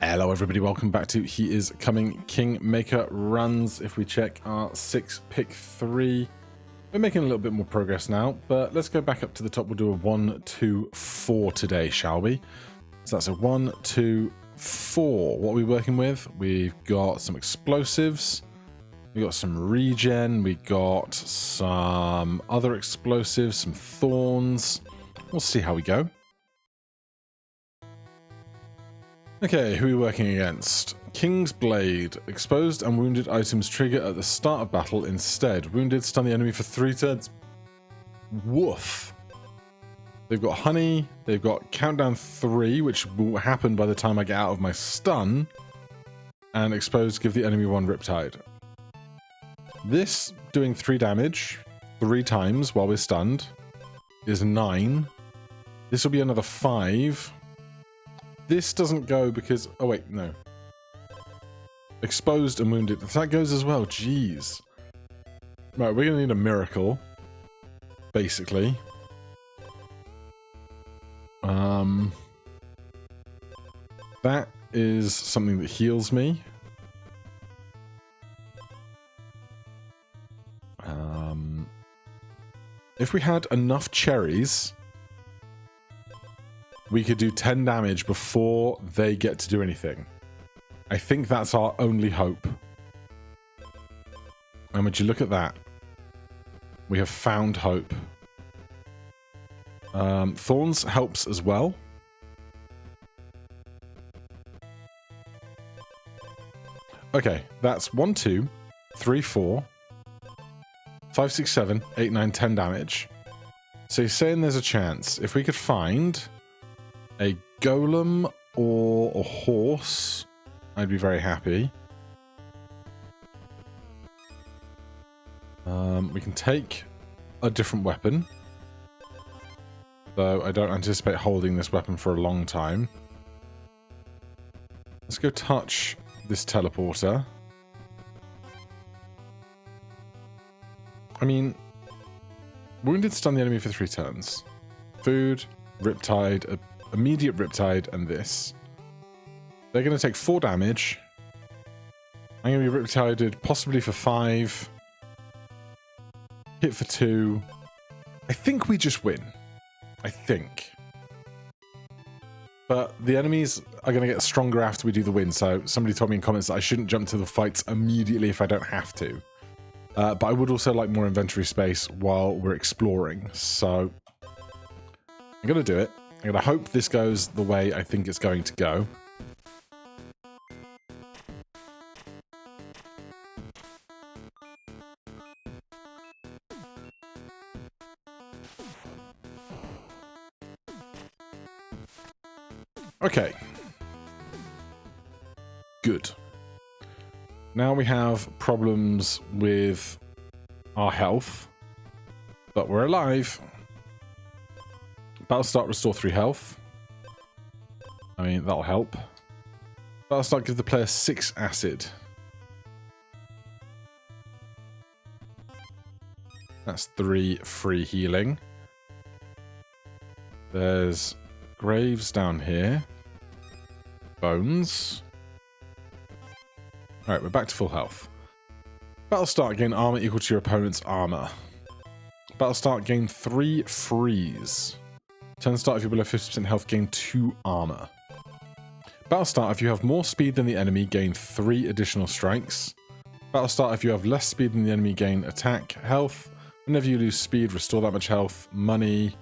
Hello everybody, welcome back to He Is Coming Kingmaker Runs. If we check our 6 pick 3, we're making a little bit more progress now, but let's go back up to the top. We'll do a 1, 2, 4 today, shall we? So that's a 1, 2, 4. What are we working with? We've got some explosives, we got some regen, we got some other explosives, some thorns. We'll see how we go. Okay, who are we working against? King's Blade. Exposed and wounded items trigger at the start of battle instead. Wounded, stun the enemy for 3 turns. Woof. They've got honey. They've got countdown 3, which will happen by the time I get out of my stun. And exposed, give the enemy 1 riptide. This doing 3 damage 3 times while we're stunned is 9. This will be another 5. This doesn't go because... Oh, wait, no. Exposed and wounded. That goes as well. Jeez. Right, we're going to need a miracle. Basically. That is something that heals me. If we had enough cherries... we could do 10 damage before they get to do anything. I think that's our only hope. And would you look at that? We have found hope. Thorns helps as well. Okay, that's 1, 2, 3, 4, 5, 6, 7, 8, 9, 10 damage. So you're saying there's a chance. If we could find... a golem or a horse, I'd be very happy. We can take a different weapon, though I don't anticipate holding this weapon for a long time. Let's go touch this teleporter. I mean, wounded, stun the enemy for 3 turns. Food, riptide, immediate riptide, and this. They're going to take 4 damage. I'm going to be riptided possibly for 5. Hit for 2. I think we just win. I think. But the enemies are going to get stronger after we do the win, so somebody told me in comments that I shouldn't jump to the fights immediately if I don't have to. But I would also like more inventory space while we're exploring, so I'm going to do it. I'm going to hope this goes the way I think it's going to go. Okay. Good. Now we have problems with our health, but we're alive. Battle start, restore 3 health. I mean, that'll help. Battle start, give the player 6 acid. That's 3 free healing. There's graves down here. Bones. Alright, we're back to full health. Battle start, gain armor equal to your opponent's armor. Battle start, gain 3 freeze. Turn start, if you're below 50% health, gain 2 armor. Battle start, if you have more speed than the enemy, gain 3 additional strikes. Battle start, if you have less speed than the enemy, gain attack, health. Whenever you lose speed, restore that much health, money,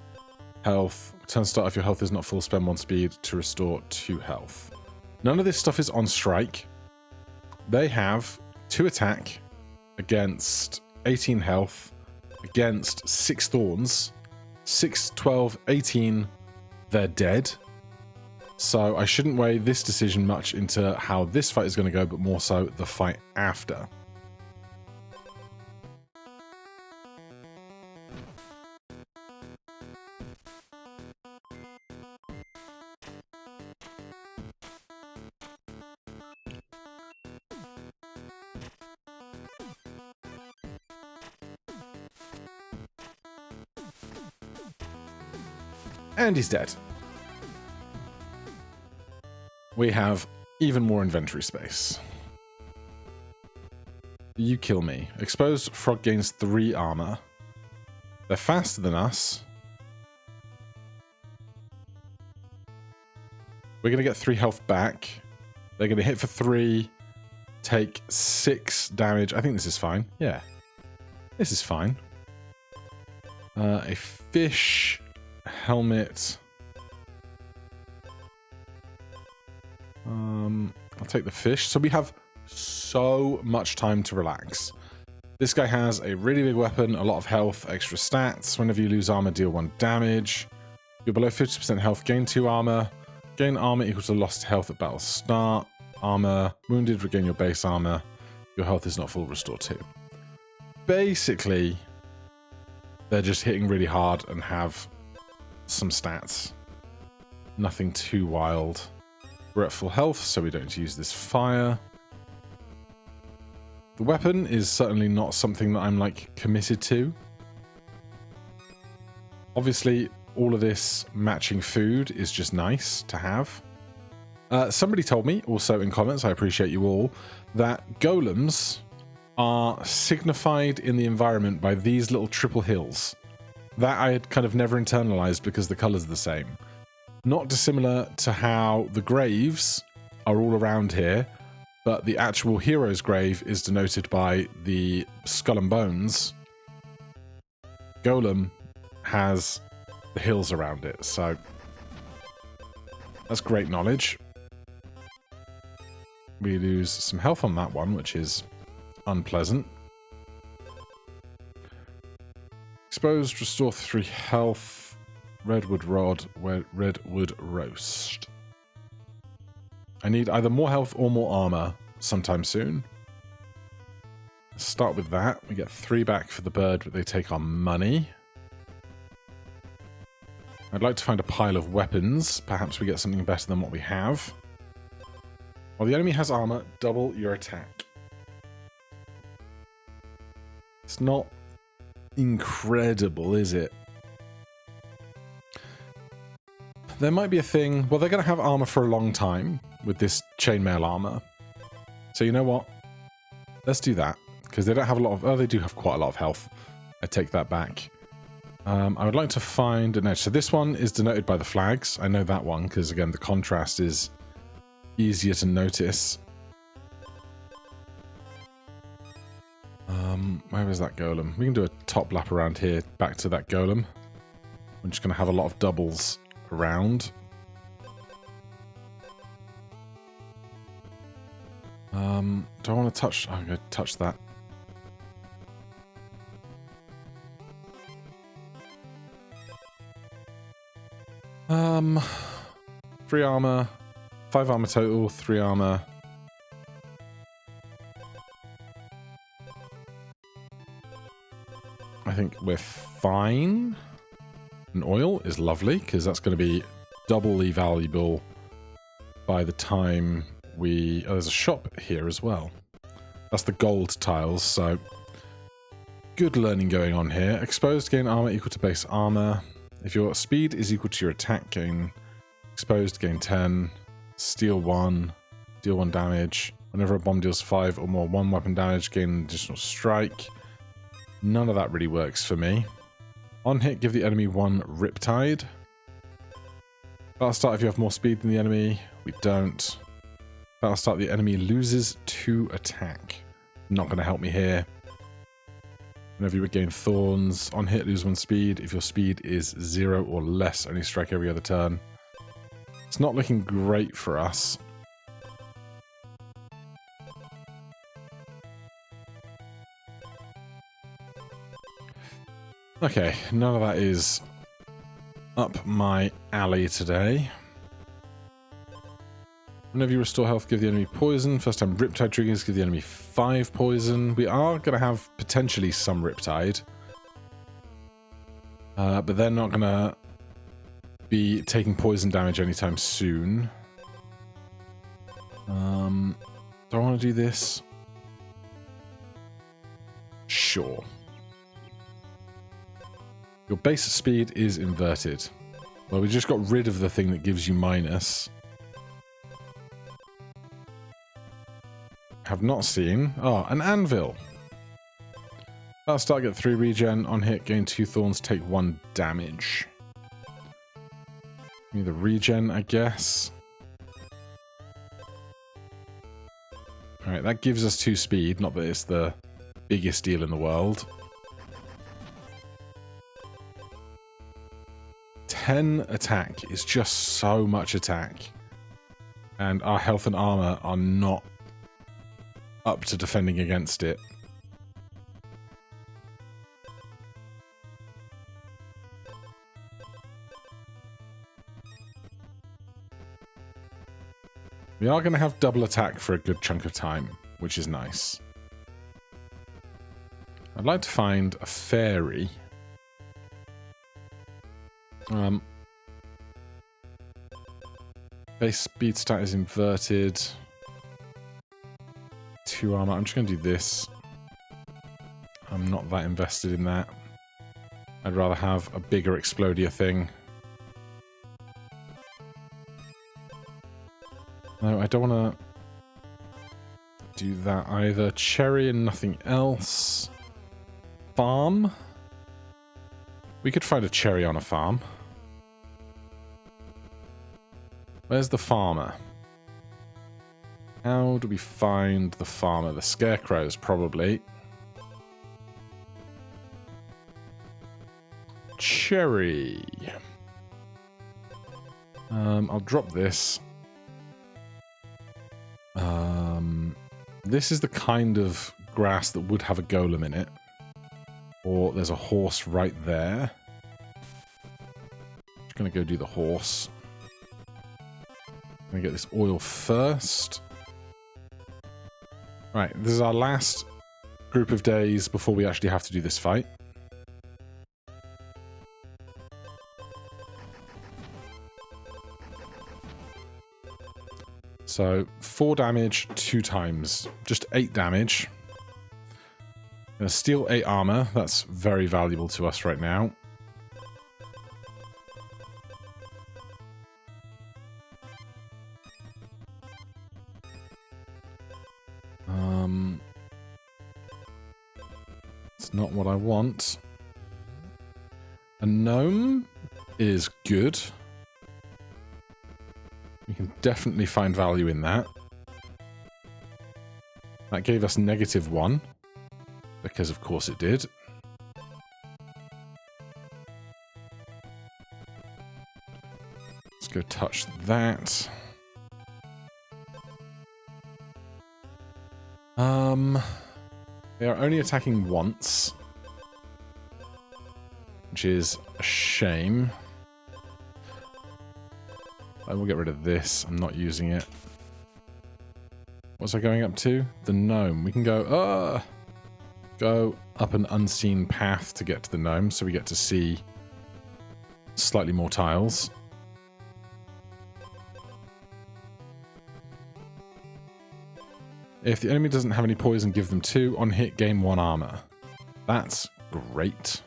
health. Turn start, if your health is not full, spend 1 speed to restore 2 health. None of this stuff is on strike. They have 2 attack against 18 health, against 6 thorns. 6, 12, 18, they're dead. So I shouldn't weigh this decision much into how this fight is going to go, but more so the fight after. And he's dead. We have even more inventory space. You kill me. Exposed frog gains 3 armor. They're faster than us. We're going to get 3 health back. They're going to hit for 3, take 6 damage. I think this is fine. Yeah. This is fine. A fish helmet. I'll take the fish. So we have so much time to relax. This guy has a really big weapon, a lot of health, extra stats. Whenever you lose armor, deal 1 damage. You're below 50% health, gain 2 armor. Gain armor equals to lost health at battle start. Armor, wounded, regain your base armor. Your health is not full, restore 2. Basically, they're just hitting really hard and have some stats. Nothing too wild. We're at full health, so we don't use this fire. The weapon is certainly not something that I'm, like, committed to. Obviously, all of this matching food is just nice to have. Somebody told me, also in comments, I appreciate you all, that golems are signified in the environment by these little triple hills. That I had kind of never internalized because the colors are the same. Not dissimilar to how the graves are all around here, but the actual hero's grave is denoted by the skull and bones. Golem has the hills around it, so that's great knowledge. We lose some health on that one, which is unpleasant. Exposed, restore 3 health. Redwood rod, redwood roast. I need either more health or more armor sometime soon. Let's start with that. We get 3 back for the bird, but they take our money. I'd like to find a pile of weapons. Perhaps we get something better than what we have. While the enemy has armor, double your attack. It's not incredible, is it? There might be a thing... Well, they're going to have armor for a long time with this chainmail armor. So you know what? Let's do that. Because they don't have a lot of... Oh, they do have quite a lot of health. I take that back. I would like to find an edge. So this one is denoted by the flags. I know that one because, again, the contrast is easier to notice. Where is that golem? We can do a top lap around here back to that golem. We're just going to have a lot of doubles around. Do I want to touch... I'm going to touch that. Three armor, 5 armor total, 3 armor. I think we're fine. And oil is lovely, because that's going to be doubly valuable by the time we... Oh, there's a shop here as well. That's the gold tiles, so... Good learning going on here. Exposed, gain armor equal to base armor. If your speed is equal to your attack, gain... Exposed, gain 10. Steal 1. Deal 1 damage. Whenever a bomb deals 5 or more 1 weapon damage, gain an additional strike. None of that really works for me. On hit, give the enemy 1 Riptide. Battle start if you have more speed than the enemy. We don't. Battle start, the enemy loses 2 attack. Not going to help me here. Whenever you regain thorns, on hit, lose 1 speed. If your speed is 0 or less, only strike every other turn. It's not looking great for us. Okay, none of that is up my alley today. Whenever you restore health, give the enemy poison. First time Riptide triggers, give the enemy 5 poison. We are going to have potentially some Riptide. But they're not going to be taking poison damage anytime soon. Do I want to do this? Sure. Your base speed is inverted. Well, we just got rid of the thing that gives you minus. have not seen. Oh, an anvil. Battle start, get 3 regen. On hit, gain 2 thorns, take 1 damage. Give me the regen, I guess. Alright, that gives us 2 speed. Not that it's the biggest deal in the world. 10 attack is just so much attack. And our health and armor are not up to defending against it. We are going to have double attack for a good chunk of time, which is nice. I'd like to find a fairy. Base speed stat is inverted. 2 armor. I'm just going to do this. I'm not that invested in that. I'd rather have a bigger Explodia thing. No, I don't want to do that either. Cherry and nothing else. Farm? We could find a cherry on a farm. Where's the farmer? How do we find the farmer? The scarecrows, probably. Cherry. I'll drop this. This is the kind of grass that would have a golem in it. Or there's a horse right there. Just gonna go do the horse. I'm gonna get this oil first. Right, this is our last group of days before we actually have to do this fight. So, 4 damage 2 times. Just 8 damage. Gonna steal 8 armor. That's very valuable to us right now. It's not what I want. A gnome is good. We can definitely find value in that. That gave us -1. Because of course it did. Let's go touch that. They are only attacking once. Which is a shame. I will get rid of this. I'm not using it. What's I going up to? The gnome. We can go up an unseen path to get to the gnome, so we get to see slightly more tiles. If the enemy doesn't have any poison, give them 2. On hit, gain 1 armor. That's great.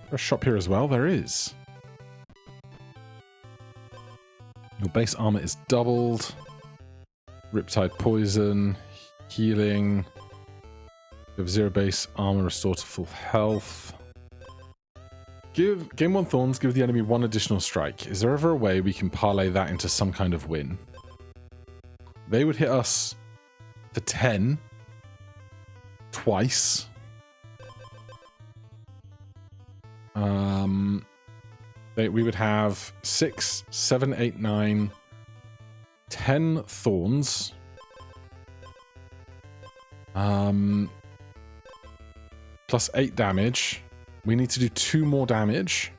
There's a shop here as well. There is. Your base armor is doubled. Riptide poison. Healing. You have 0 base armor, restore to full health. Gain 1 thorns, give the enemy 1 additional strike. Is there ever a way we can parlay that into some kind of win? They would hit us for 10 twice. We would have 6, 7, 8, 9, 10 thorns. Plus 8 damage. We need to do 2 more damage.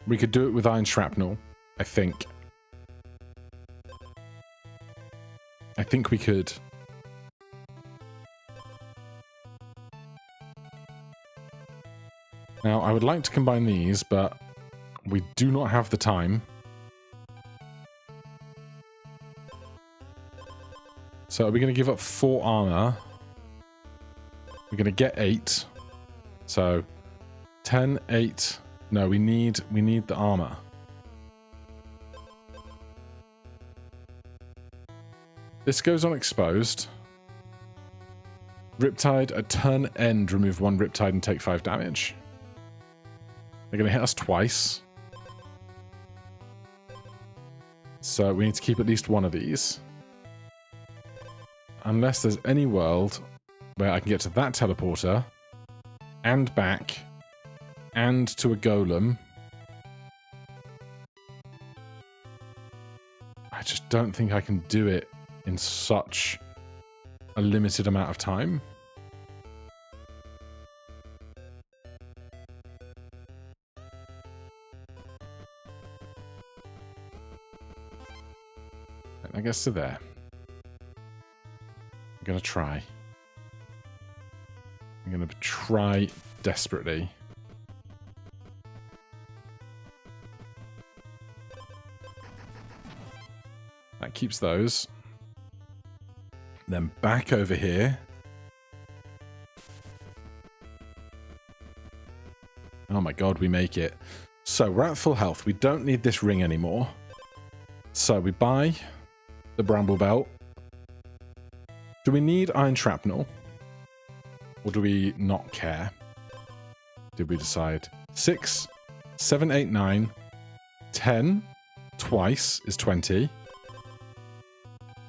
We could do it with iron shrapnel, I think. I think we could. Now, I would like to combine these, but we do not have the time. So are we going to give up 4 armor? We're going to get 8. So 10, 8. No, we need the armor. This goes on exposed. Riptide, at turn end, remove 1 Riptide and take 5 damage. They're going to hit us twice. So we need to keep at least one of these. Unless there's any world where I can get to that teleporter, and back, and to a golem. I just don't think I can do it in such a limited amount of time. I guess to there. I'm going to try. I'm going to try desperately. That keeps those. Then back over here. Oh my god, we make it. So we're at full health. We don't need this ring anymore. So we buy the bramble belt. Do we need iron shrapnel? Or do we not care? Did we decide? 6, 7, 8, 9, 10 twice is 20.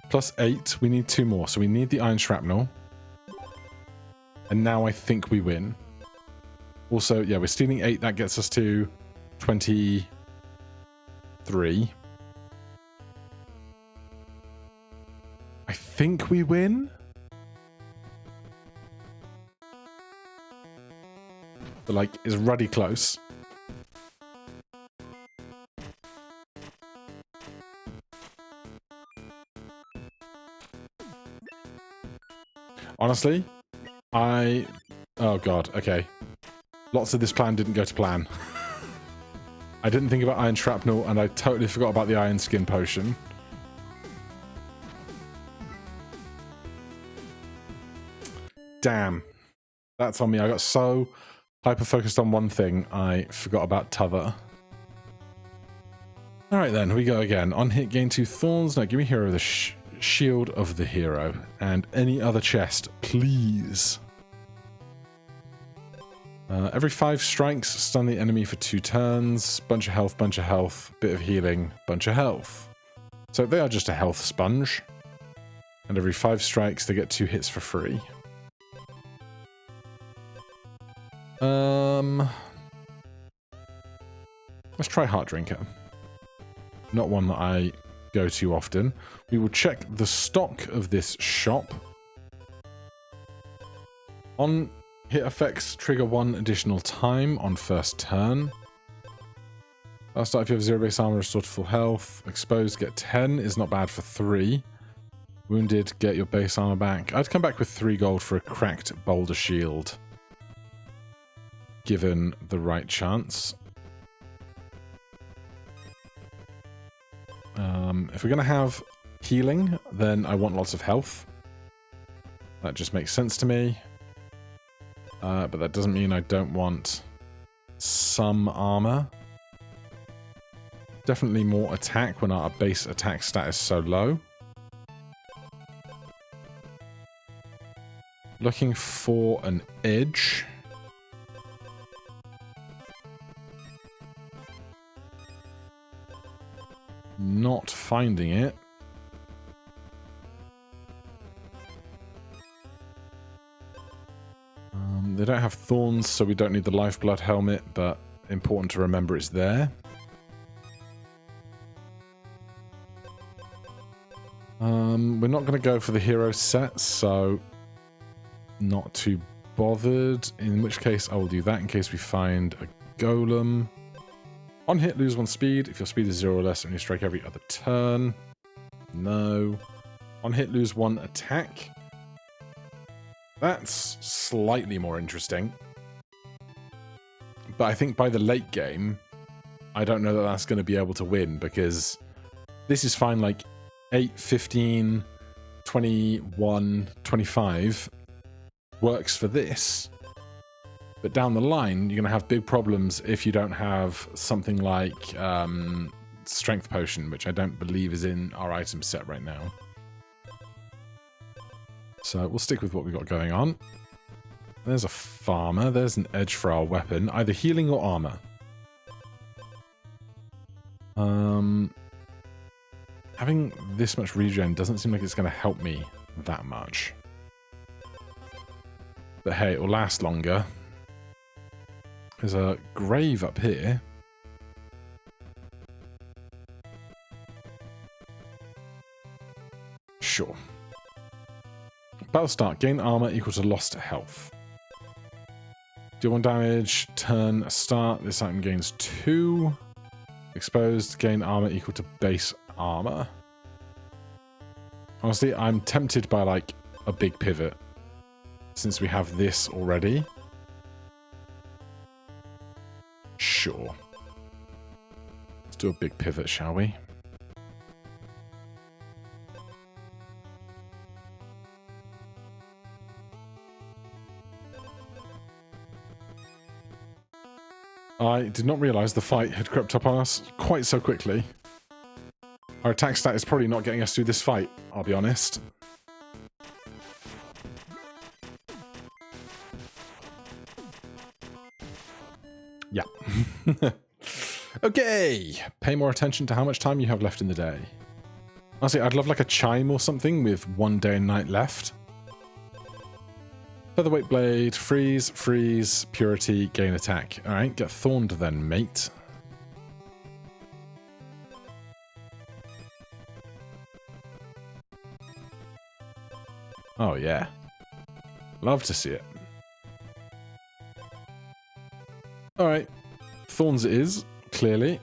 Plus 8, we need 2 more. So we need the iron shrapnel. And now I think we win. Also, yeah, we're stealing 8. That gets us to 23. I think we win. But, like, it's ruddy close. Honestly, oh god, okay. Lots of this plan didn't go to plan. I didn't think about iron shrapnel, and I totally forgot about the iron skin potion. Damn. That's on me. I got so hyper-focused on one thing, I forgot about t'other. Alright then, we go again. On hit, gain 2 thorns. Now give me hero of the shield of the hero. And any other chest, please. Every 5 strikes, stun the enemy for 2 turns. Bunch of health, bit of healing, bunch of health. So they are just a health sponge. And every 5 strikes, they get 2 hits for free. Let's try Heart Drinker. Not one that I go to often. We will check the stock of this shop. On hit effects, trigger 1 additional time on first turn. Last start, if you have 0 base armor, restore to full health. Exposed, get 10 is not bad for 3. Wounded, get your base armor back. I'd come back with 3 gold for a cracked boulder shield, given the right chance. If we're going to have healing, then I want lots of health. That just makes sense to me. But that doesn't mean I don't want some armor. Definitely more attack when our base attack stat is so low. Looking for an edge. Not finding it. They don't have thorns, so we don't need the lifeblood helmet, but important to remember it's there. We're not going to go for the hero set, so not too bothered, in which case I will do that in case we find a golem. On hit, lose 1 speed. If your speed is 0 or less, only strike every other turn. No. On hit, lose 1 attack. That's slightly more interesting. But I think by the late game, I don't know that that's going to be able to win, because this is fine, like 8, 15, 21, 25 works for this. But down the line, you're going to have big problems if you don't have something like Strength Potion, which I don't believe is in our item set right now. So we'll stick with what we've got going on. There's a farmer. There's an edge for our weapon. Either healing or armor. Having this much regen doesn't seem like it's going to help me that much. But hey, it will last longer. There's a grave up here. Sure. Battle start. Gain armor equal to lost health. Deal 1 damage. Turn start. This item gains 2. Exposed. Gain armor equal to base armor. Honestly, I'm tempted by like a big pivot. Since we have this already. Sure. Let's do a big pivot, shall we? I did not realise the fight had crept up on us quite so quickly. Our attack stat is probably not getting us through this fight, I'll be honest. Yeah. Okay. Pay more attention to how much time you have left in the day. Honestly, I'd love like a chime or something with 1 day and night left. Featherweight blade, freeze, freeze, purity, gain attack. Alright, get thorned then, mate. Oh yeah. Love to see it. Alright. Thorns it is, clearly.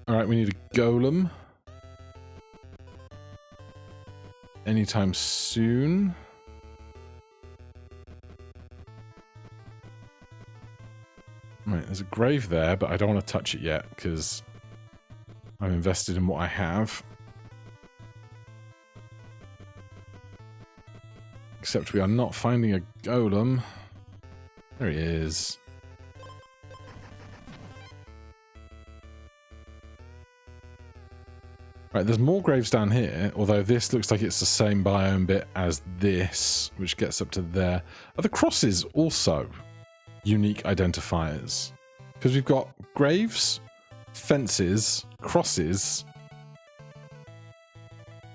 Alright, we need a golem. Anytime soon. Right, there's a grave there, but I don't want to touch it yet, because I'm invested in what I have. Except we are not finding a golem. There he is. Right, there's more graves down here, although this looks like it's the same biome bit as this, which gets up to there. Are the crosses also unique identifiers? Because we've got graves, fences, crosses.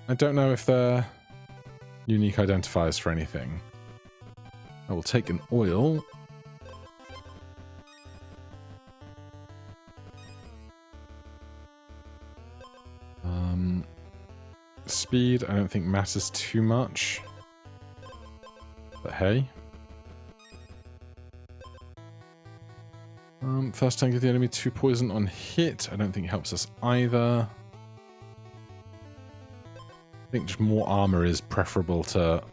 I don't know if they're unique identifiers for anything. I will take an oil. Speed, I don't think matters too much. But hey. First time give the enemy 2 poison on hit. I don't think it helps us either. I think just more armor is preferable to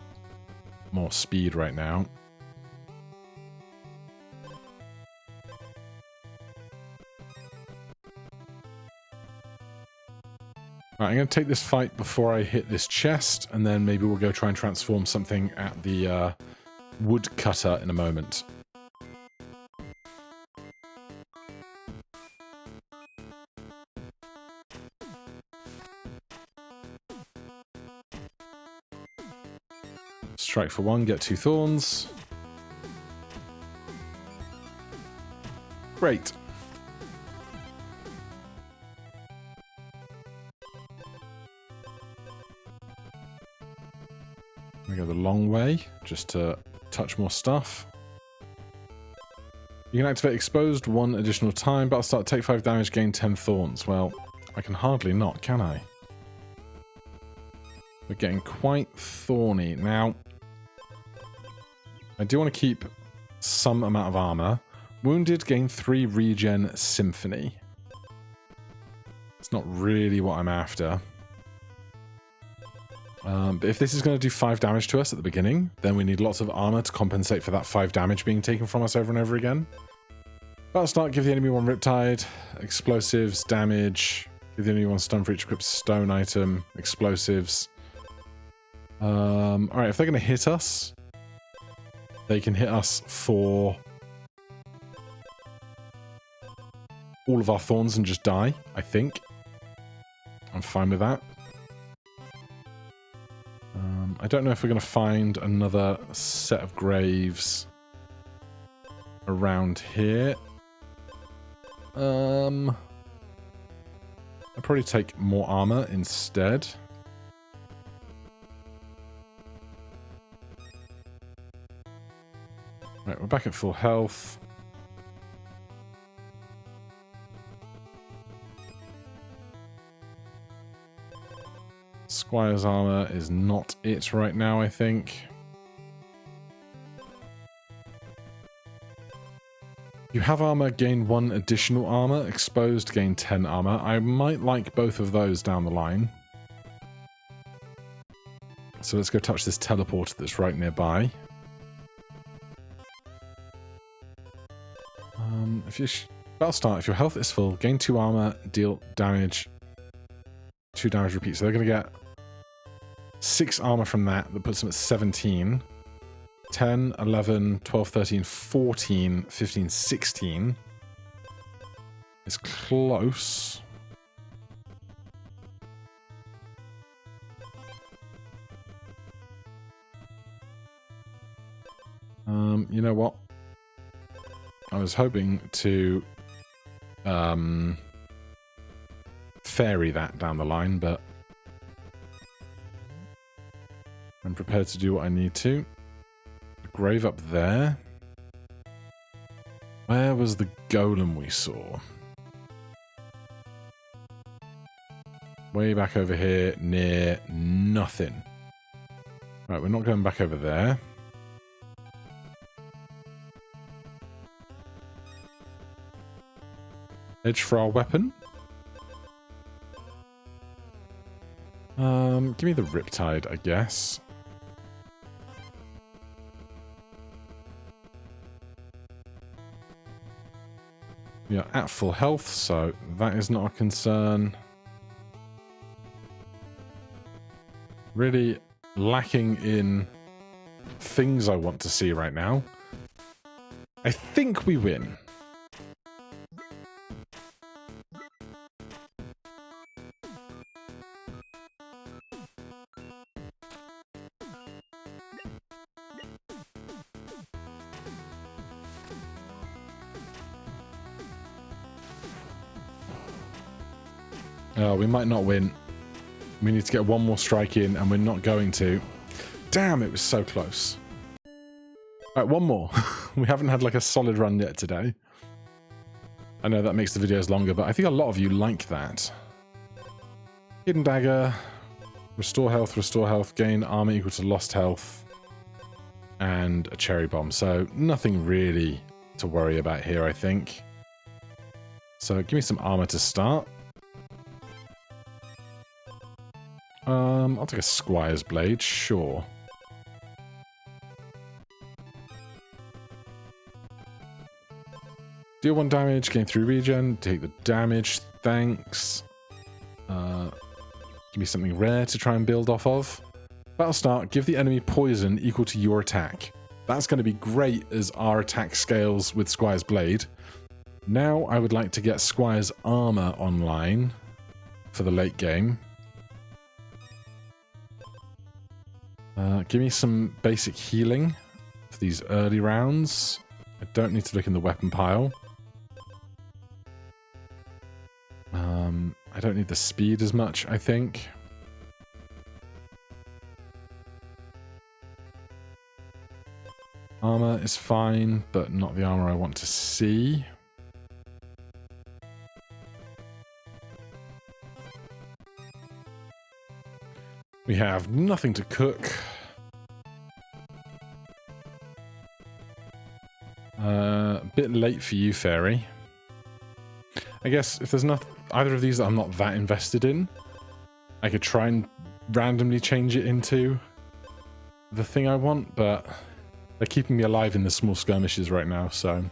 more speed right now. Right, I'm going to take this fight before I hit this chest, and then maybe we'll go try and transform something at the woodcutter in a moment. Strike for 1, get 2 thorns. Great. We go the long way, just to touch more stuff. You can activate exposed 1 additional time. Battle start, take 5 damage, gain 10 thorns. Well, I can hardly not, can I? We're getting quite thorny. Now, I do want to keep some amount of armor. Wounded, gain 3 regen symphony. It's not really what I'm after. But if this is going to do 5 damage to us at the beginning, then we need lots of armor to compensate for that 5 damage being taken from us over and over again. Battle start, give the enemy 1 riptide, explosives, damage, give the enemy 1 stun for each equipped stone item, explosives. Alright, if they're going to hit us, they can hit us for all of our thorns and just die, I think. I'm fine with that. I don't know if we're going to find another set of graves around here. I'll probably take more armor instead. Right, we're back at full health. Squire's armor is not it right now, I think. You have armor, gain 1 additional armor. Exposed, gain 10 armor. I might like both of those down the line. So let's go touch this teleporter that's right nearby. If you battle start, if your health is full, gain 2 armor, deal damage, 2 damage repeat. So they're going to get 6 armor from that. That puts them at 17. 10, 11, 12, 13, 14, 15, 16. It's close. You know what? I was hoping to fairy that down the line, but I'm prepared to do what I need to. Grave up there. Where was the golem we saw? Way back over here near nothing. Right, we're not going back over there. Edge for our weapon. Give me the Riptide, I guess. We are at full health, so that is not a concern. Really lacking in things I want to see right now. I think we win. Oh, we might not win. We need to get one more strike in, and we're not going to. Damn, it was so close. Alright, one more. We haven't had like a solid run yet today. I know that makes the videos longer, but I think a lot of you like that. Hidden Dagger. Restore health, gain armor equal to lost health. And a Cherry Bomb. So nothing really to worry about here, I think. So give me some armor to start. I'll take a Squire's Blade, sure. Deal 1 damage, gain 3 regen, take the damage, thanks. Give me something rare to try and build off of. Battle start, give the enemy poison equal to your attack. That's going to be great as our attack scales with Squire's Blade. Now I would like to get Squire's Armor online for the late game. Give me some basic healing for these early rounds. I don't need to look in the weapon pile. I don't need the speed as much, I think. Armor is fine, but not the armor I want to see. We have nothing to cook. A bit late for you, Fairy. I guess if there's not either of these that I'm not that invested in, I could try and randomly change it into the thing I want, but they're keeping me alive in the small skirmishes right now, so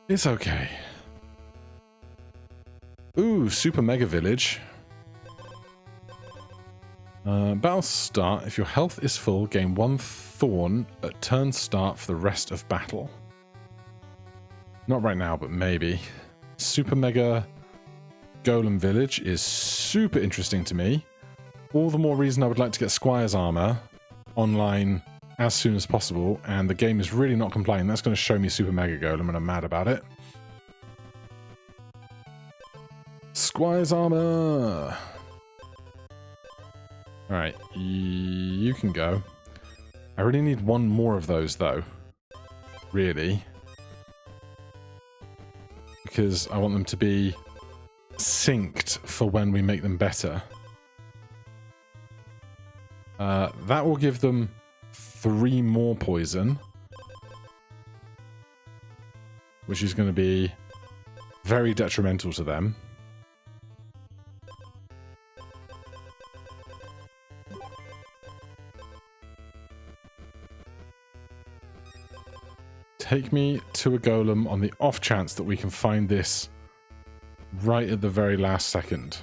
it's okay. Ooh, Super Mega Village. Battle start. If your health is full, gain 1 thorn at turn start for the rest of battle. Not right now, but maybe. Super Mega Golem Village is super interesting to me. All the more reason I would like to get Squire's Armor online as soon as possible, and the game is really not complaining. That's going to show me Super Mega Golem, and I'm mad about it. Squire's Armor! Alright, you can go. I really need one more of those, though. Really. Because I want them to be synced for when we make them better. That will give them 3 more poison. Which is going to be very detrimental to them. Take me to a golem on the off chance that we can find this right at the very last second.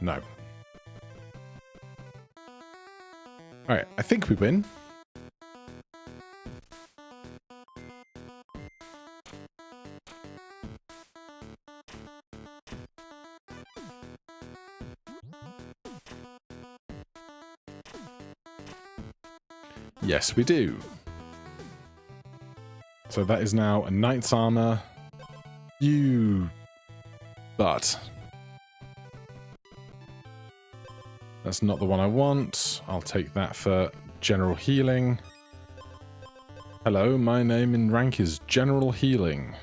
No. Alright, I think we win. Yes, we do. So that is now a knight's armor. You... But... That's not the one I want. I'll take that for general healing. Hello, my name in rank is General Healing.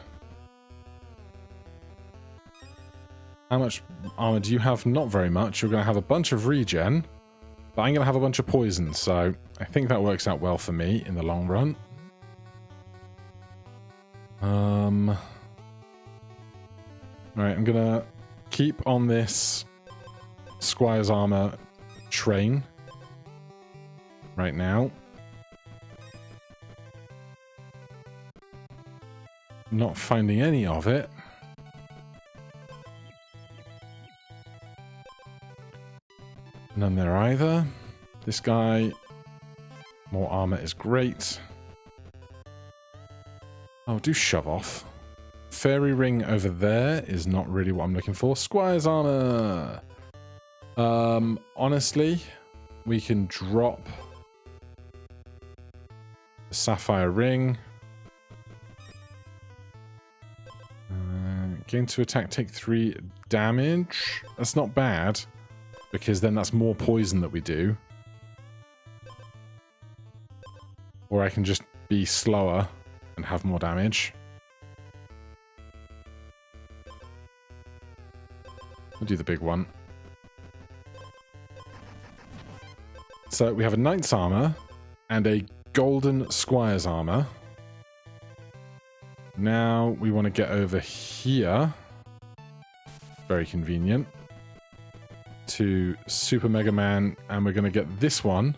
How much armor do you have? Not very much. You're going to have a bunch of regen, but I'm going to have a bunch of poison, so I think that works out well for me in the long run. Alright, I'm gonna keep on this Squire's Armor train right now. Not finding any of it. None there either. This guy, more armor is great. Oh, do shove off. Fairy ring over there is not really what I'm looking for. Squire's armor! Honestly, we can drop the sapphire ring. Gain to attack, take 3 damage. That's not bad, because then that's more poison that we do. Or I can just be slower and have more damage. We'll do the big one. So we have a knight's armor and a golden squire's armor. Now we want to get over here. Very convenient. To Super Mega Man, and we're going to get this one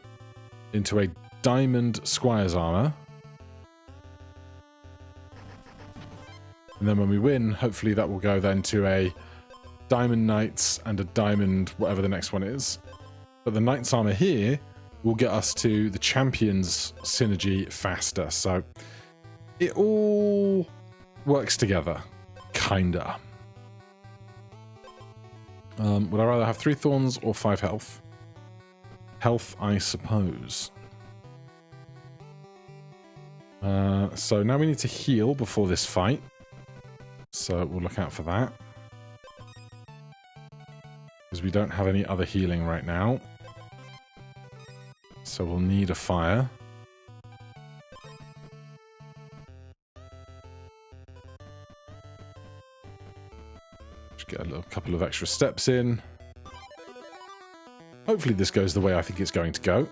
into a diamond squire's armor. And then when we win, hopefully that will go then to a diamond knights and a diamond whatever the next one is. But the knight's armor here will get us to the champions synergy faster. So it all works together, kinda. Would I rather have 3 thorns or 5 health? Health, I suppose. So now we need to heal before this fight. So we'll look out for that. Because we don't have any other healing right now. So we'll need a fire. Just get a little couple of extra steps in. Hopefully this goes the way I think it's going to go.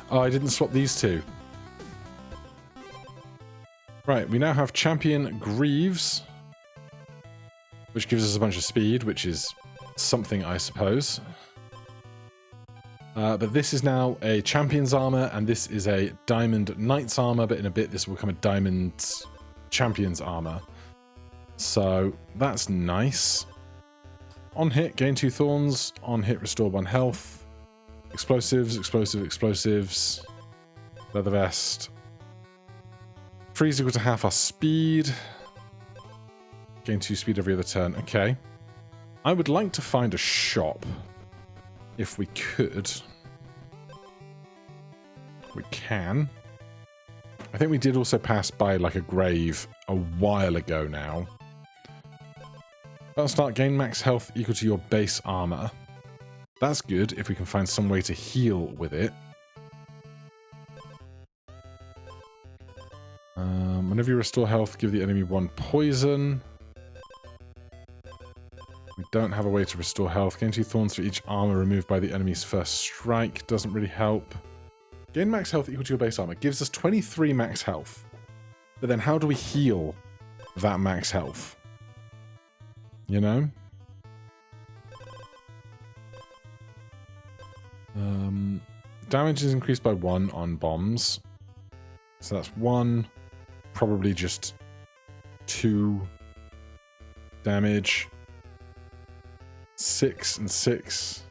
Oh, I didn't swap these two. Right, we now have Champion Greaves, which gives us a bunch of speed, which is something, I suppose. But this is now a champion's armor, and this is a diamond knight's armor, but in a bit this will become a diamond champion's armor. So that's nice. On hit, gain 2 thorns. On hit, restore 1 health. Explosives, explosives. Leather vest. Freeze equal to half our speed. Gain 2 speed every other turn. Okay. I would like to find a shop. If we could. We can. I think we did also pass by like a grave a while ago now. Battle start, gain max health equal to your base armor. That's good if we can find some way to heal with it. Whenever you restore health, give the enemy 1 poison. We don't have a way to restore health. Gain 2 thorns for each armor removed by the enemy's first strike. Doesn't really help. Gain max health equal to your base armor. Gives us 23 max health. But then how do we heal that max health? You know? Damage is increased by 1 on bombs. So that's 1. Probably just 2 damage. 6 and 6.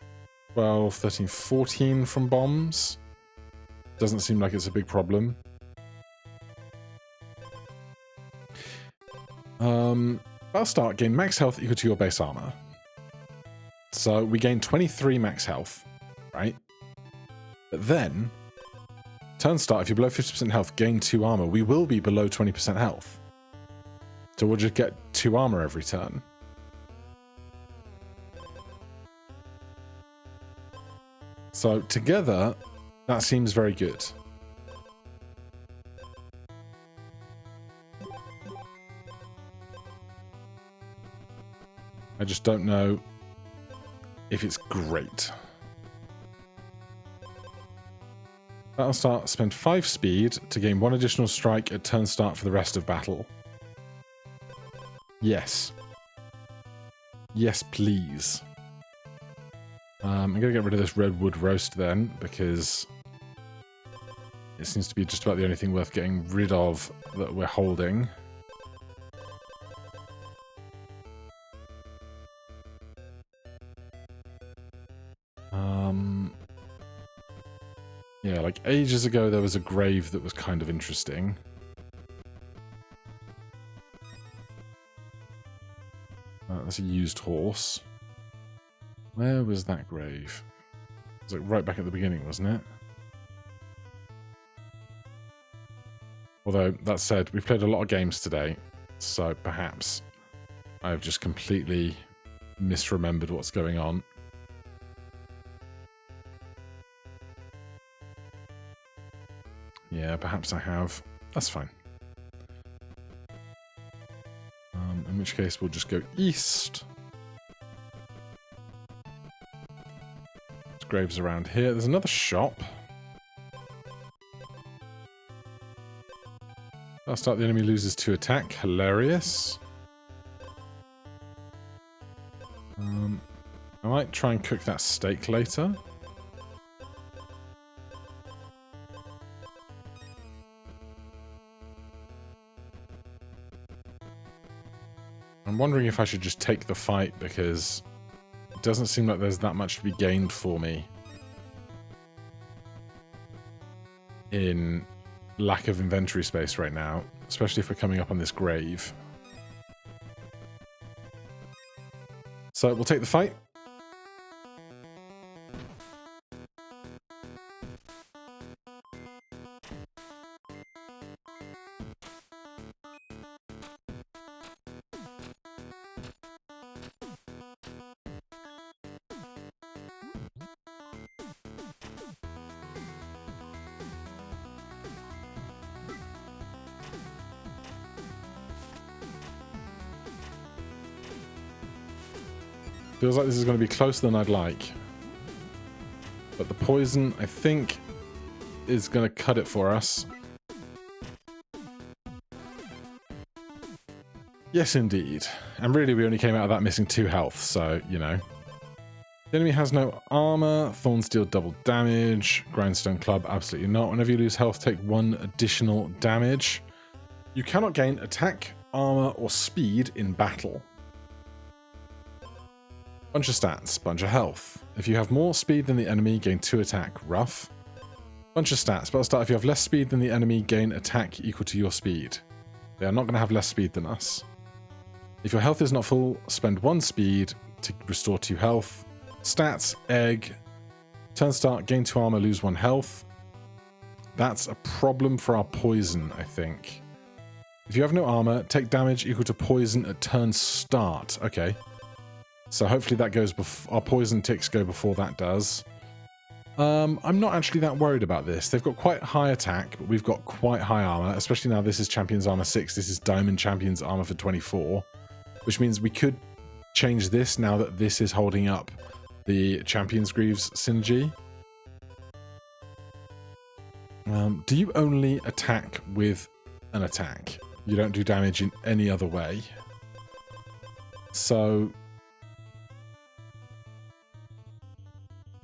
12, 13, 14 from bombs. Doesn't seem like it's a big problem. Battle start, gain max health equal to your base armor. So we gain 23 max health, right? But then, turn start, if you're below 50% health, gain 2 armor. We will be below 20% health. So we'll just get 2 armor every turn. So together, that seems very good. I just don't know if it's great. Battle start, spend 5 speed to gain 1 additional strike at turn start for the rest of battle. Yes. Yes, please. I'm going to get rid of this redwood roast then, because it seems to be just about the only thing worth getting rid of that we're holding. Yeah, like ages ago there was a grave that was kind of interesting. That's a used horse. Where was that grave? It was like right back at the beginning, wasn't it? Although, that said, we've played a lot of games today, so perhaps I've just completely misremembered what's going on. Yeah, perhaps I have. That's fine. In which case, we'll just go east. There's graves around here. There's another shop. I'll start, the enemy loses 2 attack. Hilarious. I might try and cook that steak later. I'm wondering if I should just take the fight, because it doesn't seem like there's that much to be gained for me in lack of inventory space right now, especially if we're coming up on this grave. So we'll take the fight. Feels like this is going to be closer than I'd like. But the poison, I think, is going to cut it for us. Yes, indeed. And really, we only came out of that missing 2 health, so, you know. The enemy has no armor. Thorns deal double damage. Grindstone club, absolutely not. Whenever you lose health, take 1 additional damage. You cannot gain attack, armor, or speed in battle. Bunch of stats, bunch of health. If you have more speed than the enemy, gain 2 attack, rough. Bunch of stats, battle start. If you have less speed than the enemy, gain attack equal to your speed. They are not going to have less speed than us. If your health is not full, spend 1 speed to restore 2 health. Stats, egg. Turn start, gain 2 armor, lose 1 health. That's a problem for our poison, I think. If you have no armor, take damage equal to poison at turn start. Okay. So hopefully that goes before our poison ticks go before that does. I'm not actually that worried about this. They've got quite high attack, but we've got quite high armor, especially now this is Champion's Armor 6. This is Diamond Champion's Armor for 24, which means we could change this now that this is holding up the Champion's Greaves synergy. Do you only attack with an attack? You don't do damage in any other way. So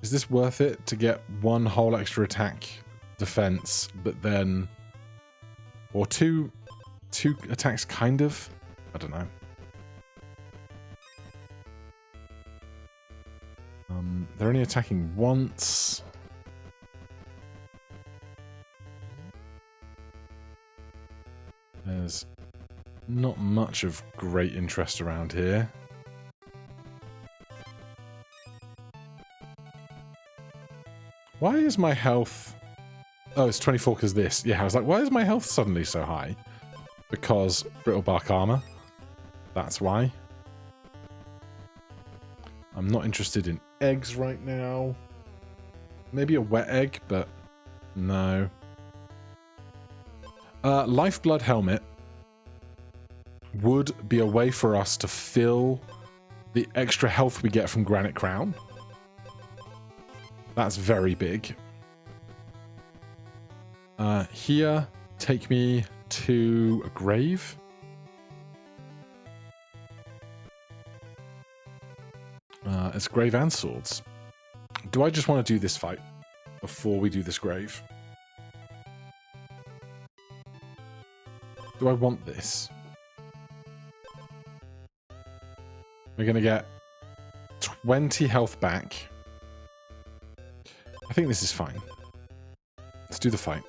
is this worth it to get 1 whole extra attack defense, but then, or two attacks kind of? I don't know. They're only attacking once. There's not much of great interest around here. Why is my health... Oh, it's 24 because this. Yeah, I was like, why is my health suddenly so high? Because brittle bark armor. That's why. I'm not interested in eggs right now. Maybe a wet egg, but no. Lifeblood helmet would be a way for us to fill the extra health we get from Granite Crown. That's very big. Here, take me to a grave. It's grave and swords. Do I just want to do this fight before we do this grave? Do I want this? We're going to get 20 health back. I think this is fine. Let's do the fight.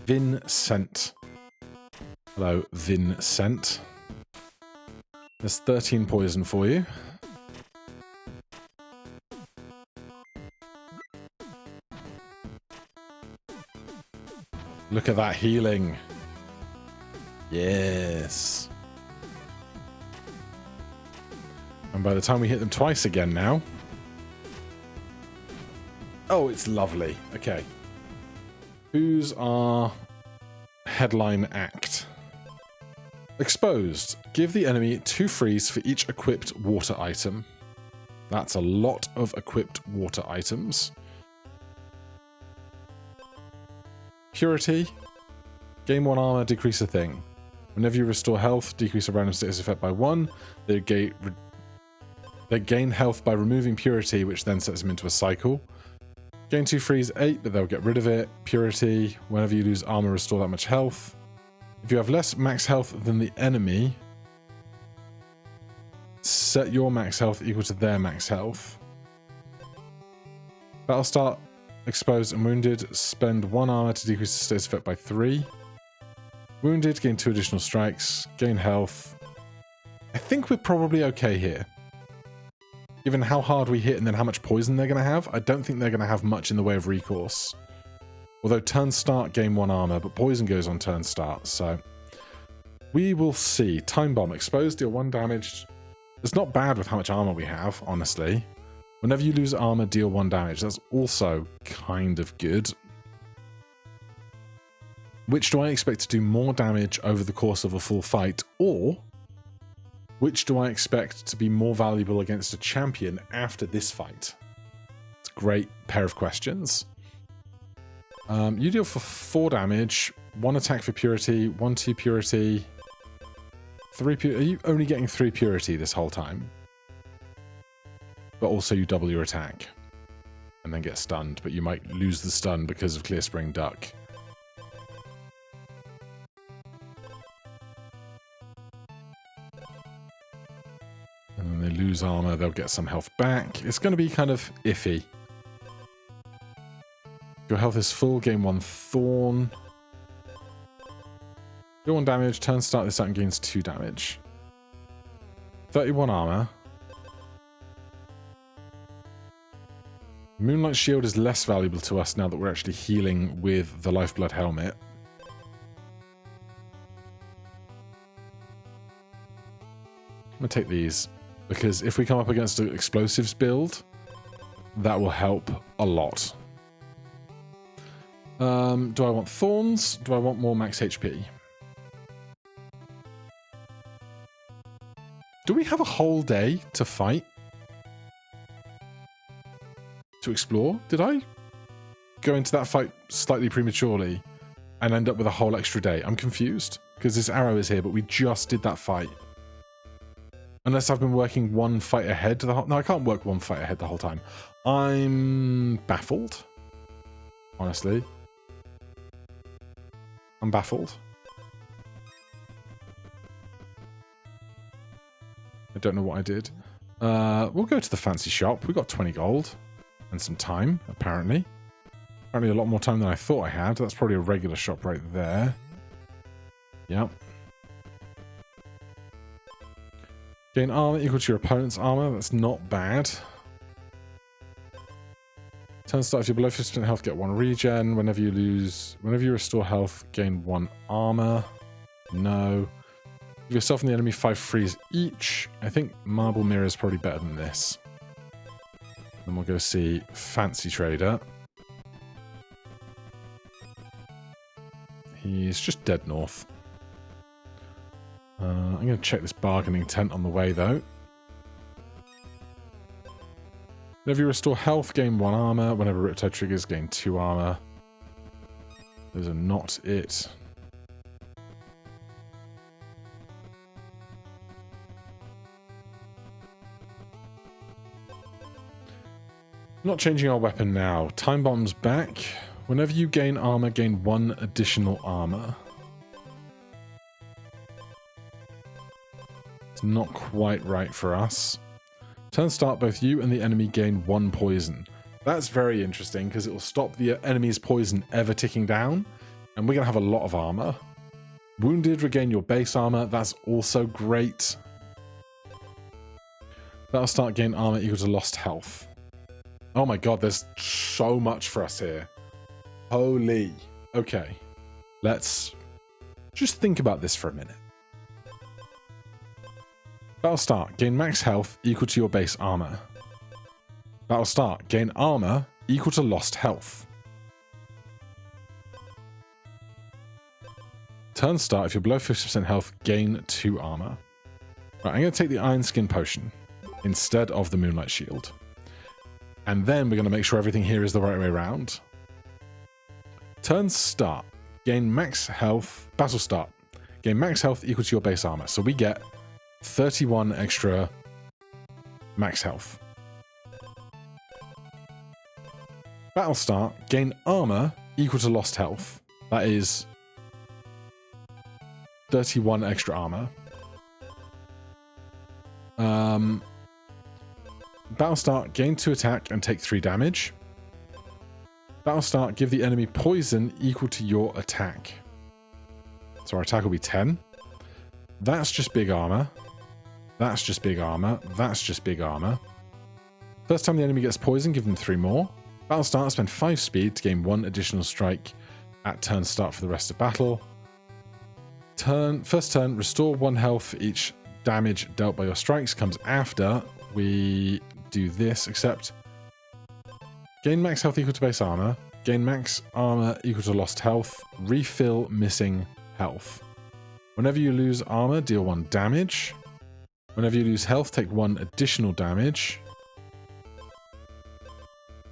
Vincent. Hello, Vincent. There's 13 poison for you. Look at that healing. Yes. And by the time we hit them twice again now... Oh, it's lovely. Okay. Who's our headline act? Exposed. Give the enemy 2 freeze for each equipped water item. That's a lot of equipped water items. Purity. Gain 1 armor, decrease a thing. Whenever you restore health, decrease a random status effect by 1. They gain health by removing purity, which then sets them into a cycle. Gain 2 freeze 8, but they'll get rid of it. Purity. Whenever you lose armor, restore that much health. If you have less max health than the enemy, set your max health equal to their max health. Battle start, exposed and wounded. Spend 1 armor to decrease the status effect by 3. Wounded, gain 2 additional strikes. Gain health. I think we're probably okay here. Given how hard we hit and then how much poison they're going to have, I don't think they're going to have much in the way of recourse. Although turn start, gain 1 armor, but poison goes on turn start, so... We will see. Time bomb. Exposed, deal 1 damage. It's not bad with how much armor we have, honestly. Whenever you lose armor, deal 1 damage. That's also kind of good. Which do I expect to do more damage over the course of a full fight, or... which do I expect to be more valuable against a champion after this fight? It's a great pair of questions. You deal for 4 damage, 1 attack for purity, 1 2 purity, Are you only getting 3 purity this whole time? But also you double your attack. And then get stunned, but you might lose the stun because of Clear Spring Duck. And then they lose armor, they'll get some health back. It's going to be kind of iffy. Your health is full, gain 1 thorn. Deal 1 damage, turn start this out and gains 2 damage. 31 armor. Moonlight Shield is less valuable to us now that we're actually healing with the Lifeblood Helmet. I'm going to take these, because if we come up against an explosives build, that will help a lot. Do I want thorns? Do I want more max HP? Do we have a whole day to fight? To explore? Did I go into that fight slightly prematurely and end up with a whole extra day? I'm confused, because this arrow is here, but we just did that fight. Unless I've been working one fight ahead the whole... No, I can't work one fight ahead the whole time. I'm baffled. Honestly. I'm baffled. I don't know what I did. We'll go to the fancy shop. We got 20 gold. And some time, apparently. Apparently a lot more time than I thought I had. That's probably a regular shop right there. Yep. Gain armor equal to your opponent's armor. That's not bad. Turn start, if you're below 50% health, get 1 regen. Whenever you restore health, gain 1 armor. No. Give yourself and the enemy 5 freeze each. I think Marble Mirror is probably better than this. Then we'll go see Fancy Trader. He's just dead north. I'm going to check this bargaining tent on the way, though. Whenever you restore health, gain 1 armor. Whenever Riptide triggers, gain 2 armor. Those are not it. Not changing our weapon now. Time Bomb's back. Whenever you gain armor, gain 1 additional armor. It's not quite right for us. Turn start, both you and the enemy gain 1 poison. That's very interesting because it will stop the enemy's poison ever ticking down. And we're going to have a lot of armor. Wounded, regain your base armor. That's also great. That'll start gain armor equal to lost health. Oh my god, there's so much for us here. Holy. Okay. Let's just think about this for a minute. Battle start. Gain max health equal to your base armor. Battle start. Gain armor equal to lost health. Turn start. If you're below 50% health, gain 2 armor. Right, I'm going to take the Iron Skin Potion instead of the Moonlight Shield. And then we're going to make sure everything here is the right way around. Turn start. Gain max health. Battle start. Gain max health equal to your base armor. So we get 31 extra max health. Battle start. Gain armor equal to lost health. That is 31 extra armor. Battle start, gain 2 attack and take 3 damage. Battle start, give the enemy poison equal to your attack. So our attack will be 10. That's just big armor. That's just big armor. That's just big armor. First time the enemy gets poison, give them 3 more. Battle start, spend 5 speed to gain 1 additional strike at turn start for the rest of battle. First turn, restore 1 health for each damage dealt by your strikes. Comes after we do this, except gain max health equal to base armor, gain max armor equal to lost health, refill missing health. Whenever you lose armor, deal 1 damage. Whenever you lose health, take 1 additional damage.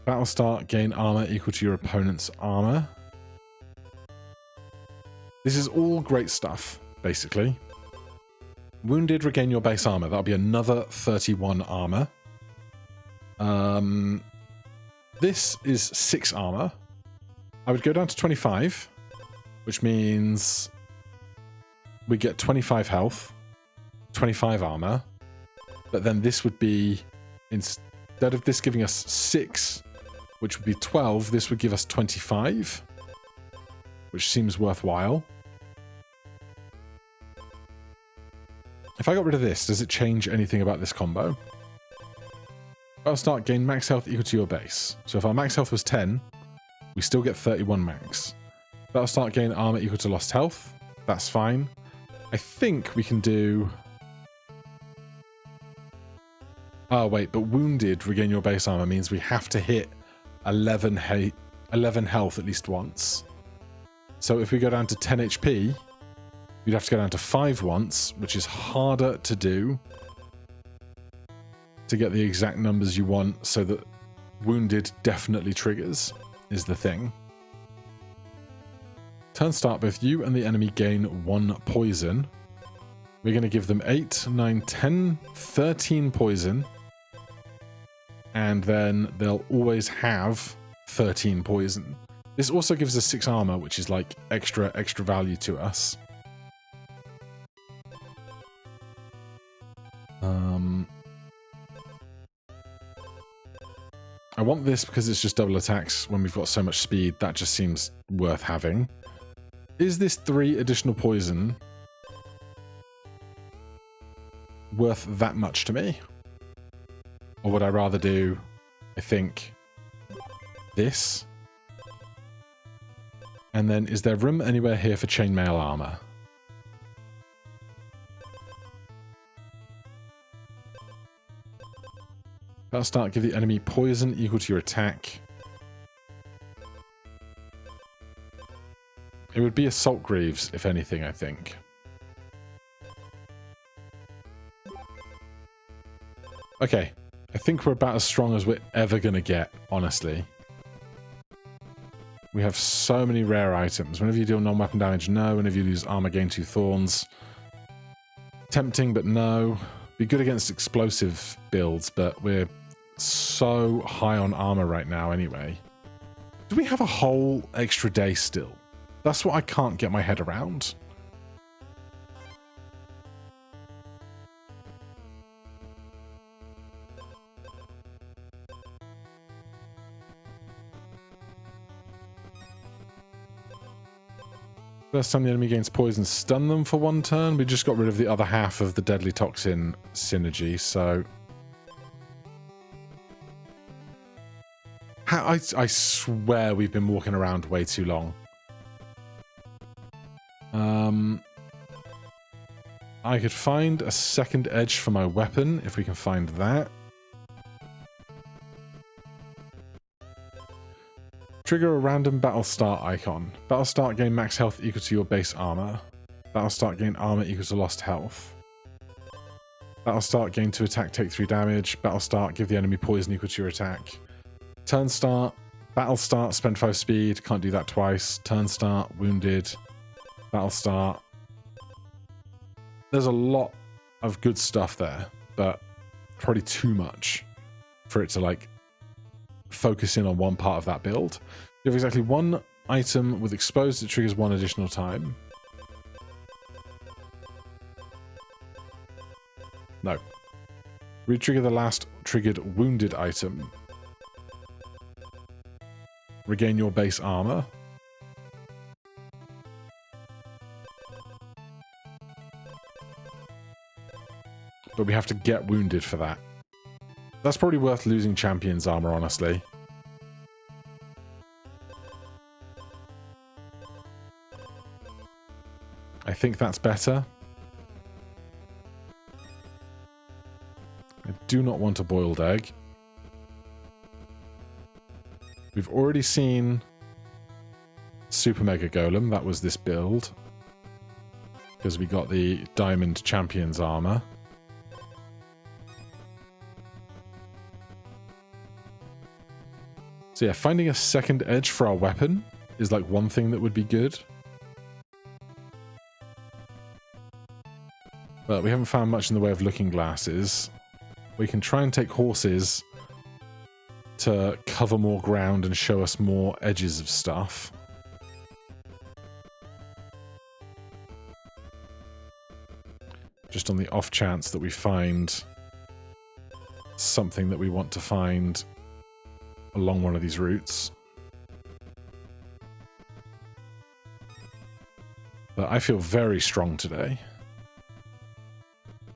Battle start, gain armor equal to your opponent's armor. This is all great stuff, basically. Wounded, regain your base armor. That'll be another 31 armor. This is 6 armor. I would go down to 25, which means we get 25 health, 25 armor, but then this would be, instead of this giving us 6, which would be 12, this would give us 25, which seems worthwhile. If I got rid of this, does it change anything about this combo? Battle start, gain max health equal to your base. So if our max health was 10, we still get 31 max. Battle start, gain armor equal to lost health. That's fine. I think we can do... Oh, wait, but wounded, regain your base armor means we have to hit 11 health at least once. So if we go down to 10 HP, you'd have to go down to 5 once, which is harder to do to get the exact numbers you want, so that wounded definitely triggers, is the thing. Turn start, both you and the enemy gain 1 poison. We're going to give them 8, 9, 10, 13 poison. And then they'll always have 13 poison. This also gives us 6 armor, which is like extra value to us. I want this because it's just double attacks when we've got so much speed. That just seems worth having. Is this 3 additional poison worth that much to me? Or would I rather do, I think, this? And then, is there room anywhere here for chainmail armor? Battle start, give the enemy poison equal to your attack. It would be Assault Greaves, if anything, I think. Okay. I think we're about as strong as we're ever going to get, honestly. We have so many rare items. Whenever you deal non-weapon damage, no. Whenever you lose armor, gain 2 thorns. Tempting, but no. Be good against explosive builds, but we're so high on armor right now anyway. Do we have a whole extra day still? That's what I can't get my head around. First time the enemy gains poison, stun them for 1 turn. We just got rid of the other half of the deadly toxin synergy, so... I swear we've been walking around way too long. I could find a second edge for my weapon, if we can find that. Trigger a random battle start icon. Battle start, gain max health equal to your base armor. Battle start, gain armor equal to lost health. Battle start, gain 2 attack, take 3 damage. Battle start, give the enemy poison equal to your attack. Turn start, battle start, spend 5 speed. Can't do that twice. Turn start, wounded. Battle start. There's a lot of good stuff there, but probably too much for it to like focus in on one part of that build. You have exactly 1 item with exposed that triggers 1 additional time. No. Re-trigger the last triggered wounded item. Regain your base armor. But we have to get wounded for that. That's probably worth losing champion's armor, honestly. I think that's better. I do not want a boiled egg. We've already seen Super Mega Golem. That was this build. Because we got the Diamond Champion's armor. So yeah, finding a second edge for our weapon is like one thing that would be good. But we haven't found much in the way of looking glasses. We can try and take horses to cover more ground and show us more edges of stuff. Just on the off chance that we find something that we want to find along one of these routes. But I feel very strong today.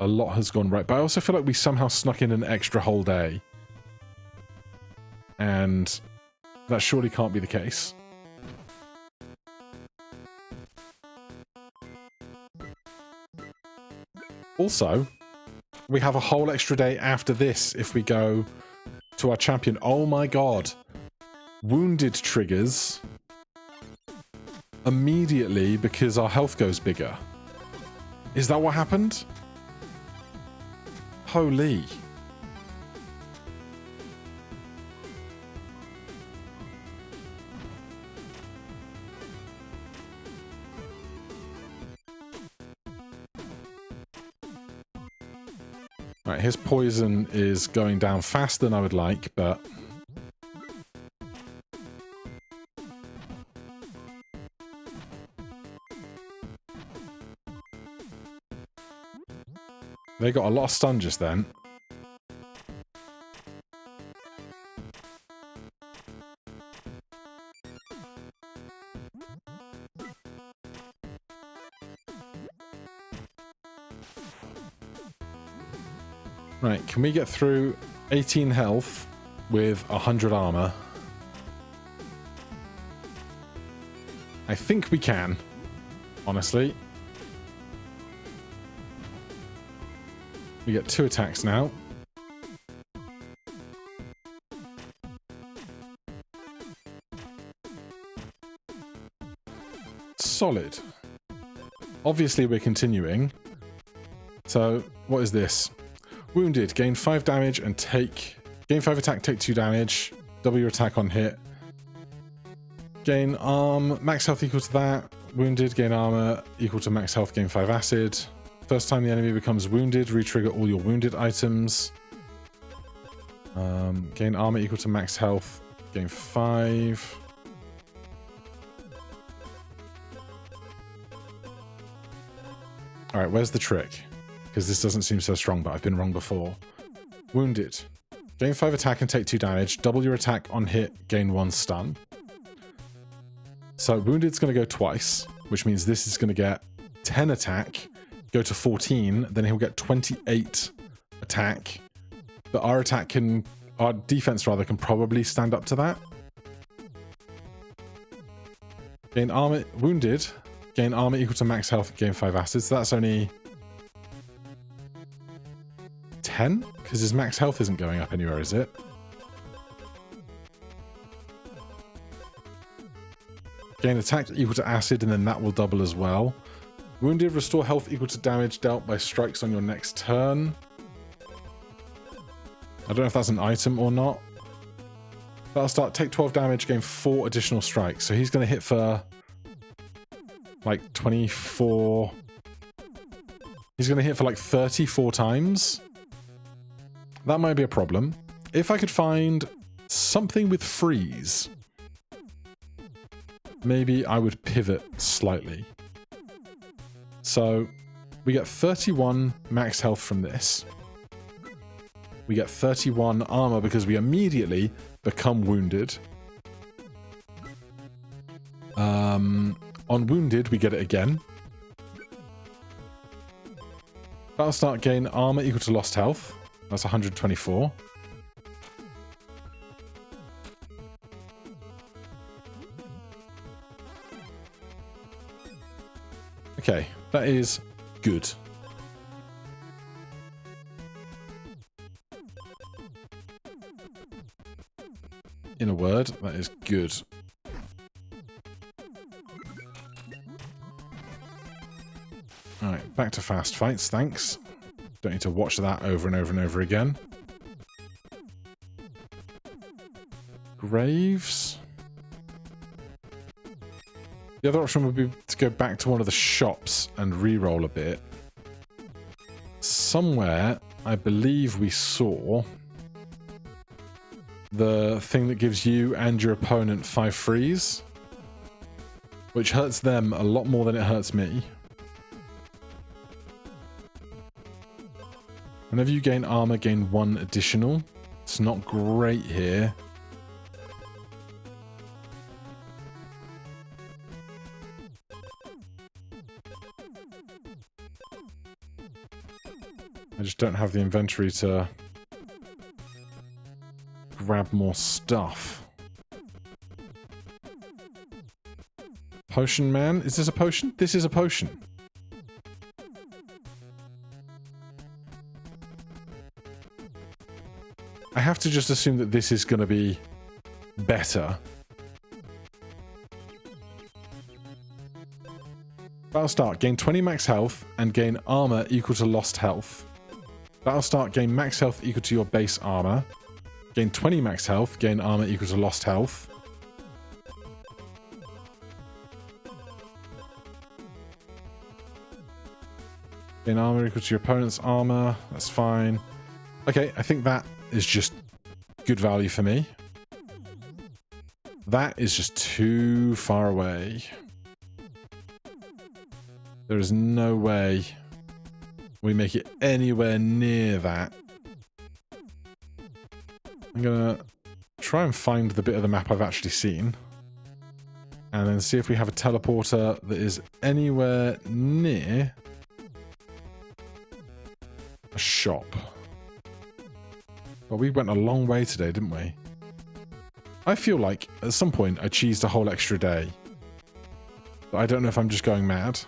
A lot has gone right, but I also feel like we somehow snuck in an extra whole day. And that surely can't be the case. Also, we have a whole extra day after this if we go to our champion. Oh my god. Wounded triggers immediately because our health goes bigger. Is that what happened? Holy. Right, his poison is going down faster than I would like, but they got a lot of stun just then. Right, can we get through 18 health with 100 armor? I think we can, honestly. We get 2 attacks now. Solid. Obviously we're continuing. So, what is this? Wounded, gain 5 damage and gain 5 attack, take 2 damage. Double your attack on hit. Gain max health equal to that. Wounded, gain armor equal to max health, gain 5 acid. First time the enemy becomes wounded, re-trigger all your wounded items. Gain armor equal to max health, gain 5. Alright, where's the trick? Because this doesn't seem so strong, but I've been wrong before. Wounded. Gain 5 attack and take 2 damage. Double your attack on hit, gain 1 stun. So Wounded's going to go twice, which means this is going to get 10 attack, go to 14, then he'll get 28 attack. But our defense rather, can probably stand up to that. Gain armor, wounded. Gain armor equal to max health, gain 5 acids. So that's only 10? Because his max health isn't going up anywhere, is it? Gain attack equal to acid, and then that will double as well. Wounded, restore health equal to damage dealt by strikes on your next turn. I don't know if that's an item or not. But I'll start, take 12 damage, gain 4 additional strikes. So he's going to hit for like 24... He's going to hit for like 34 times. That might be a problem. If I could find something with freeze, maybe I would pivot slightly. So we get 31 max health from this. We get 31 armor because we immediately become wounded. On wounded, we get it again. Battle start, gain armor equal to lost health. That's 124. Okay, that is good. In a word, that is good. Alright, back to fast fights, thanks. Don't need to watch that over and over and over again. Graves. The other option would be to go back to one of the shops and re-roll a bit. somewhere, I believe we saw the thing that gives you and your opponent 5 freeze, which hurts them a lot more than it hurts me. Whenever you gain armor, gain 1 additional. It's not great here. I just don't have the inventory to grab more stuff. Potion man? Is this a potion? This is a potion. I have to just assume that this is going to be better. Battle start. Gain 20 max health and gain armor equal to lost health. Battle start. Gain max health equal to your base armor. Gain 20 max health. Gain armor equal to lost health. Gain armor equal to your opponent's armor. That's fine. Okay, I think that is just good value for me. That is just too far away. There is no way we make it anywhere near that. I'm gonna try and find the bit of the map I've actually seen. And then see if we have a teleporter that is anywhere near a shop. Well, we went a long way today, didn't we? I feel like at some point I cheesed a whole extra day. But I don't know if I'm just going mad.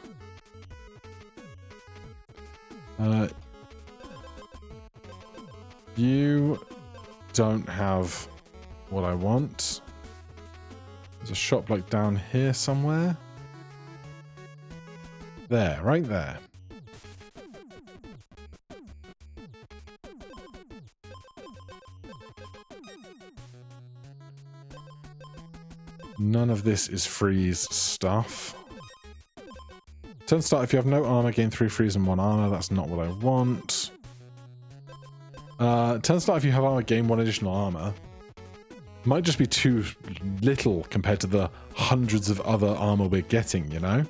You don't have what I want. There's a shop like down here somewhere. There, right there. None of this is freeze stuff. Turn start, if you have no armor, gain 3 freeze and 1 armor. That's not what I want. Turn start, if you have armor, gain 1 additional armor. Might just be too little compared to the hundreds of other armor we're getting, you know?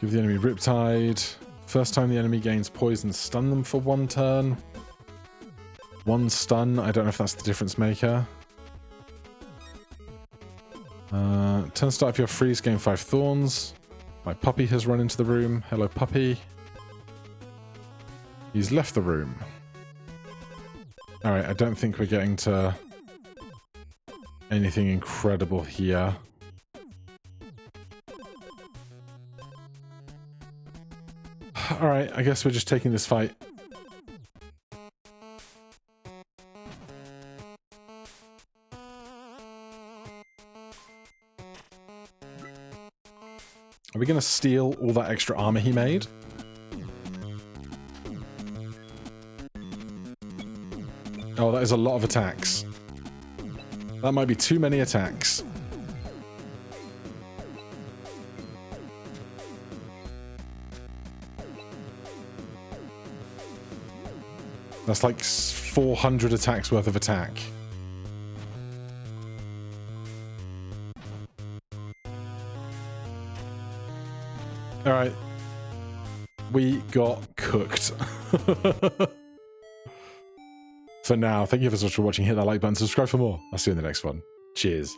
Give the enemy Riptide. First time the enemy gains poison, stun them for 1 turn. 1 stun, I don't know if that's the difference maker. Turn start, if you have freeze, gain 5 thorns. My puppy has run into the room. Hello, puppy. He's left the room. Alright, I don't think we're getting to anything incredible here. Alright, I guess we're just taking this fight. Are we going to steal all that extra armor he made? Oh, that is a lot of attacks. That might be too many attacks. That's like 400 attacks worth of attack. Alright. We got cooked. For now, thank you so much for watching. Hit that like button, subscribe for more. I'll see you in the next one. Cheers.